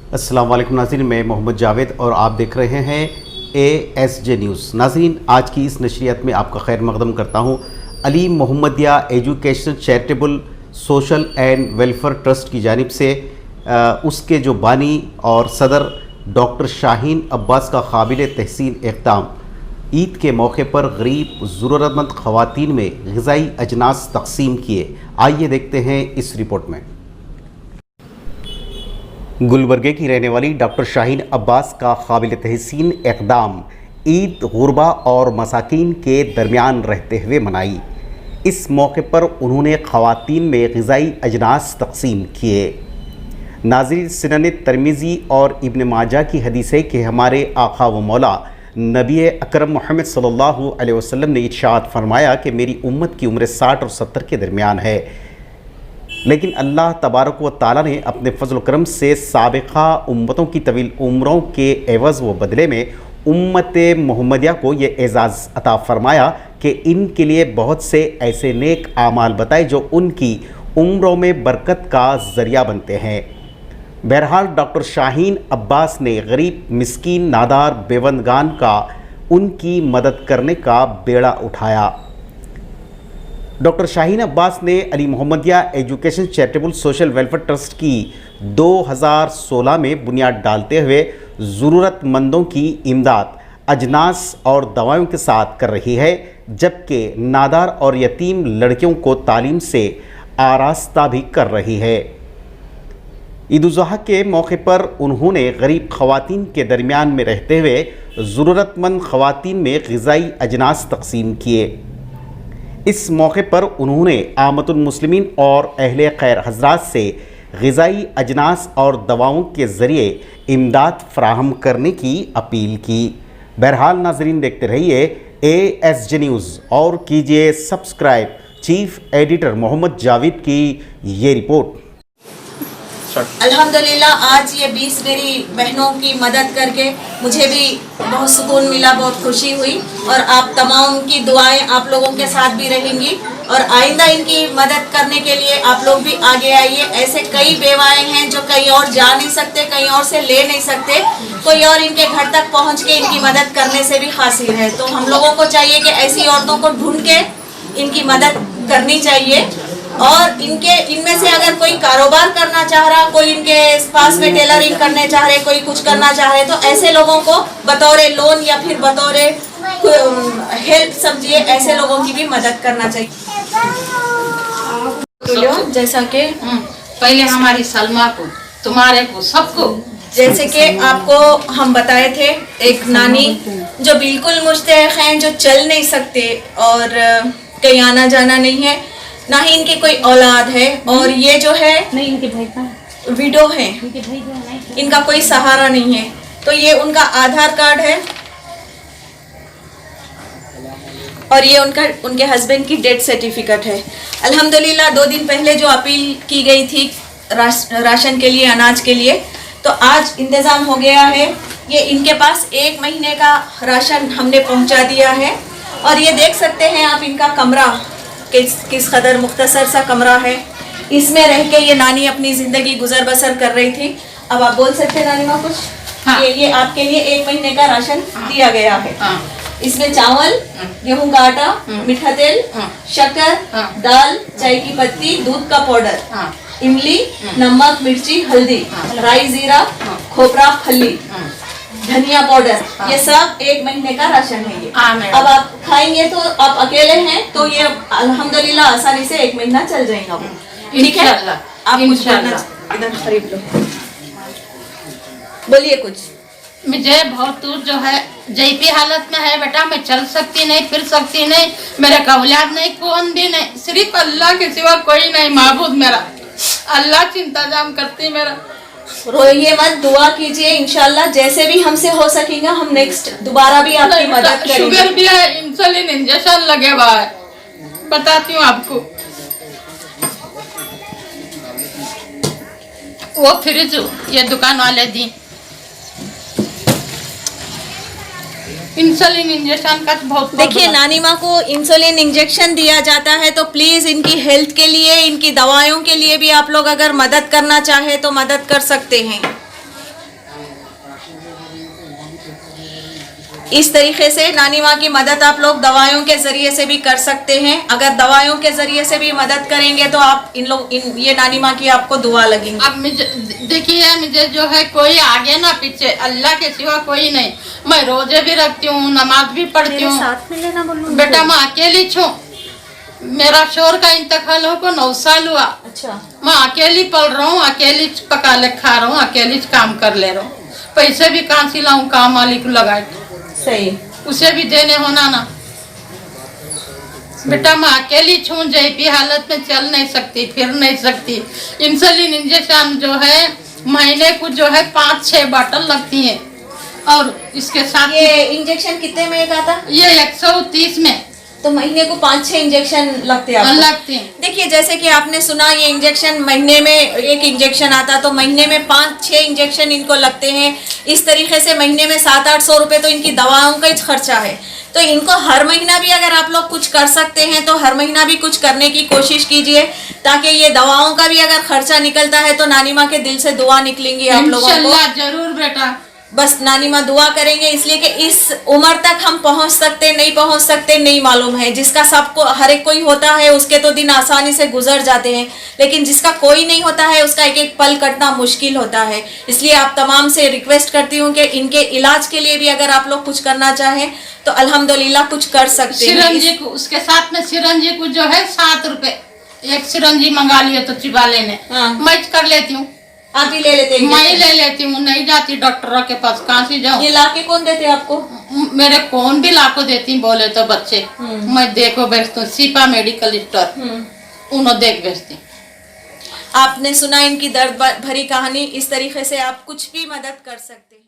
अस्सलाम वालेकुम नाज़रीन, मैं मोहम्मद जावेद और आप देख रहे हैं ASJ न्यूज़। नाज़रीन, आज की इस नशरियत में आपका खैर मकदम करता हूँ। Ali Mohammadia education charitable social and welfare trust की जानिब से उसके जो बानी और सदर डॉक्टर शाहीन अब्बास का काबिल तहसीन इक़दाम ईद के मौके पर गरीब ज़रूरतमंद ख़वातीन में ग़िज़ाई अजनास तक़सीम किए। आइए देखते हैं इस रिपोर्ट में। गुलबर्गे की रहने वाली डॉक्टर शाहीन अब्बास का काबिल तहसीन इक़दाम ईद गुरबा और मसाकीन के दरमियान रहते हुए मनाई। इस मौके पर उन्होंने ख़वातीन में ग़िज़ाई अजनास तक़सीम किए। नाज़रीन, सुनन तिरमिज़ी और इब्न माजा की हदीस है कि हमारे आका व मौला नबी अकरम मोहम्मद सल्लल्लाहु अलैहि वसल्लम ने इरशाद फरमाया कि मेरी उम्मत की उम्र 60 और 70 के दरमियान है, लेकिन अल्लाह तबारक व ताला ने अपने फजल करम से साबिक़ा उम्मतों की तवील उम्रों के एवज़ व बदले में उम्मत मोहम्मदिया को ये एज़ाज़ अता फ़रमाया कि इनके लिए बहुत से ऐसे नेक आमाल बताए जो उनकी उम्रों में बरकत का ज़रिया बनते हैं। बहरहाल डॉक्टर शाहीन अब्बास ने गरीब, मिस्कीन, नादार, बेबंदगान का उनकी मदद करने का बेड़ा उठाया। डॉक्टर शाहीन अब्बास ने Ali Mohammadia education charitable social welfare trust की 2016 में बुनियाद डालते हुए ज़रूरतमंदों की इमदाद अजनास और दवाओं के साथ कर रही है, जबकि नादार और यतीम लड़कियों को तालीम से आरास्ता भी कर रही है। ईद उल ज़ुहा के मौके पर उन्होंने गरीब ख़वातीन के दरमियान में रहते हुए ज़रूरतमंद ख़वातीन में ग़िज़ाई अजनास तक़सीम किए। इस मौके पर उन्होंने आमतुल मुस्लिमीन और अहले खैर हज़रात से ग़िज़ाई अजनास और दवाओं के ज़रिए इमदाद फ़राहम करने की अपील की। बहरहाल नाज़रीन, देखते रहिए ASJ न्यूज़ और कीजिए subscribe chief editor Mohammad Javed की ये रिपोर्ट। अल्हम्दुलिल्लाह, आज ये 20 मेरी बहनों की मदद करके मुझे भी बहुत सुकून मिला, बहुत खुशी हुई और आप तमाम की दुआएं आप लोगों के साथ भी रहेंगी और आइंदा इनकी मदद करने के लिए आप लोग भी आगे आइए। ऐसे कई बेवाएं हैं जो कहीं और जा नहीं सकते, कहीं और से ले नहीं सकते, कोई और इनके घर तक पहुंच के इनकी मदद करने से भी हासिल है। तो हम लोगों को चाहिए कि ऐसी औरतों को ढूंढ के इनकी मदद करनी चाहिए और इनमें से अगर कोई कारोबार करना चाह रहा, कोई इनके पास में टेलरिंग करने चाह रहे, कोई कुछ करना चाह रहे, तो ऐसे लोगों को बतौर लोन या फिर बतौर हेल्प समझिए, ऐसे लोगों की भी मदद करना चाहिए। जैसा कि पहले हमारी सलमा को, तुम्हारे को, सबको, जैसे कि आपको हम बताए थे, एक नानी जो बिल्कुल मुस्तहक़ हैं, जो चल नहीं सकते और कहीं आना जाना नहीं है, ना ही इनकी कोई औलाद है और ये जो है नहीं, इनके भाई का विडो है, इनका कोई सहारा नहीं है। तो ये उनका आधार कार्ड है और ये उनके हस्बैंड की डेथ सर्टिफिकेट है। अल्हम्दुलिल्लाह, 2 दिन पहले जो अपील की गई थी राशन के लिए, अनाज के लिए, तो आज इंतज़ाम हो गया है। ये इनके पास 1 महीने का राशन हमने पहुंचा दिया है और ये देख सकते हैं आप इनका कमरा किस कदर मुख्तसर सा कमरा है। इसमें रह के ये नानी अपनी ज़िंदगी गुजर बसर कर रही थी। अब आप बोल सकते हैं नानी माँ कुछ? हाँ। ये आपके लिए 1 महीने का राशन दिया गया है। हाँ। इसमें चावल, गेहूं का आटा, मीठा तेल, शक्कर, दाल, चाय की पत्ती, दूध का पाउडर, इमली, नमक, मिर्ची, हल्दी, राई, जीरा, खोपरा, फली, धनिया पाउडर, ये सब 1 महीने का राशन है ये। अब आप खाएंगे तो आप अकेले हैं तो ये अल्हम्दुलिल्लाह आसानी से 1 महीना चल जाएगा वो। ठीक है, आप कुछ इधर खरीद लो, बोलिए कुछ। मुझे बहुत दूर जो है जैसी हालत में है बेटा, मैं चल सकती नहीं, फिर सकती नहीं, मेरे का औलाद नहीं, कौन भी नहीं, सिर्फ अल्लाह के सिवा कोई नहीं माबूद मेरा। अल्लाह की इंतजाम करती मेरा। रोइए मत, दुआ कीजिए, इंशाल्लाह जैसे भी हमसे हो सकेगा हम नेक्स्ट दोबारा भी आपकी मदद करेंगे। शुगर भी है, इंसुलिन इंजेक्शन लगे हुआ है, बताती हूँ आपको। वो फ्रिज ये दुकान वाले दी, इंसुलिन इंजेक्शन का बहुत। देखिए, नानी माँ को इंसुलिन इंजेक्शन दिया जाता है, तो प्लीज़ इनकी हेल्थ के लिए, इनकी दवाइयों के लिए भी आप लोग अगर मदद करना चाहे तो मदद कर सकते हैं। इस तरीके से नानी माँ की मदद आप लोग दवाइयों के जरिए से भी कर सकते हैं। अगर दवाइयों के जरिए से भी मदद करेंगे तो आप ये नानी माँ की आपको दुआ लगेंगी। अब मुझे देखिए, मुझे जो है कोई आगे ना पीछे, अल्लाह के सिवा कोई नहीं। मैं रोजे भी रखती हूँ, नमाज भी पढ़ती हूँ। साथ में लेना बोलूं बेटा मैं अकेली छूँ। मेरा शोर का इंतकाल हो 9 साल हुआ। अच्छा, मैं अकेली पल रहा हूँ, अकेली पका ले खा रहा हूँ, अकेली काम कर ले रहा हूँ। पैसे भी कहाँ से लाऊं, काम मालिक लगा के सही, उसे भी देने होना ना। बेटा मैं अकेली छूँ, जैसी हालत में चल नहीं सकती, फिर नहीं सकती। इंसुलिन इंजेक्शन जो है महीने को जो है 5-6 बॉटल लगती है। और इसके साथ ये इंजेक्शन कितने में का था? ये 130 में तो महीने को 5-6 इंजेक्शन लगते हैं आपको? लगते हैं। देखिए, जैसे कि आपने सुना, ये इंजेक्शन महीने में एक इंजेक्शन आता, तो महीने में 5-6 इंजेक्शन इनको लगते हैं। इस तरीके से महीने में 700-800 रुपए तो इनकी दवाओं का ही खर्चा है। तो इनको हर महीना भी अगर आप लोग कुछ कर सकते हैं तो हर महीना भी कुछ करने की कोशिश कीजिए, ताकि ये दवाओं का भी अगर खर्चा निकलता है तो नानी माँ के दिल से दुआ निकलेंगी आप लोगों को। इंशाल्लाह जरूर बेटा, बस नानी माँ दुआ करेंगे, इसलिए कि इस उम्र तक हम पहुंच सकते नहीं पहुंच सकते नहीं मालूम है। जिसका सबको हर एक कोई होता है उसके तो दिन आसानी से गुजर जाते हैं, लेकिन जिसका कोई नहीं होता है उसका एक एक पल कटना मुश्किल होता है। इसलिए आप तमाम से रिक्वेस्ट करती हूँ कि इनके इलाज के लिए भी अगर आप लोग कुछ करना चाहें तो अल्हम्दुलिल्लाह कुछ कर सकते हैं। सिरंजी को, उसके साथ में सिरंजी को जो है 7 रुपए एक सिरंजी मंगा लियो तो चिबा लेने। हाँ। मैं कर लेती हूँ, आप ही ले लेते हैं? मैं ले लेती हूँ, नहीं जाती डॉक्टरों के पास, कहाँ से जाऊँ। ये लाके कौन देते हैं आपको? मेरे कौन भी लाको देती बोले तो बच्चे। मैं देखो बेचती हूँ, सिपा मेडिकल स्टोर, उन्होंने देख बेचती। आपने सुना इनकी दर्द भरी कहानी। इस तरीके से आप कुछ भी मदद कर सकते हैं।